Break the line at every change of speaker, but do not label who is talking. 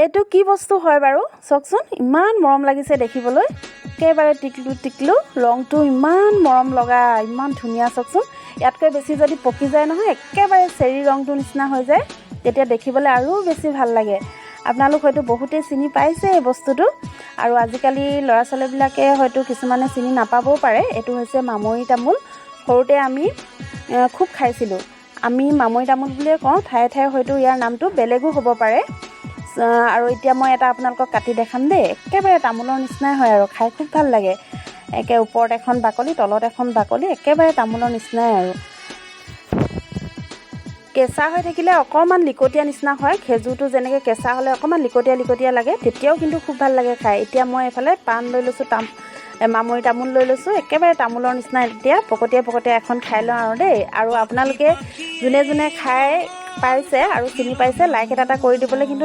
এইটো কি বস্তু হয় বাৰু চাওকচোন, ইমান মৰম লাগিছে দেখিবলৈ, একেবাৰে টিকলু টিকলু, ৰংটো ইমান মৰম লগা, ইমান ধুনীয়া চাওকচোন। ইয়াতকৈ বেছি যদি পকি যায় নহয় একেবাৰে চেৰী ৰংটোৰ নিচিনা হৈ যায়, তেতিয়া দেখিবলৈ আৰু বেছি ভাল লাগে। আপোনালোক হয়তো বহুতেই চিনি পাইছে এই বস্তুটো, আৰু আজিকালি ল'ৰা ছোৱালীবিলাকে হয়তো কিছুমানে চিনি নাপাবও পাৰে। এইটো হৈছে মামৰি তামোল। সৰুতে আমি খুব খাইছিলোঁ। আমি মামৰি তামোল বুলিয়ে কওঁ, ঠায়ে ঠায়ে হয়তো ইয়াৰ নামটো বেলেগো হ'ব পাৰে। আৰু এতিয়া মই এটা আপোনালোকক কাটি দেখাম দেই, একেবাৰে তামোলৰ নিচিনাই হয় আৰু খাই খুব ভাল লাগে। একে ওপৰত এখন বাকলি, তলত এখন বাকলি, একেবাৰে তামোলৰ নিচিনাই আৰু। কেঁচা হৈ থাকিলে অকণমান লিকটীয়া নিচিনা হয়, খেজুৰটো যেনেকৈ কেঁচা হ'লে অকণমান লিকটীয়া লিকটীয়া লাগে, তেতিয়াও কিন্তু খুব ভাল লাগে খাই। এতিয়া মই এইফালে পাণ লৈ লৈছোঁ, মামৰি তামোল লৈ লৈছোঁ, একেবাৰে তামোলৰ নিচিনা। এতিয়া পকতীয়া পকতীয়া এখন খাই লওঁ আৰু দেই। আৰু আপোনালোকে যোনে যোনে খাই পাইছে আৰু চিনি পাইছে, লাইক এটা কৰি দিবলৈ কিন্তু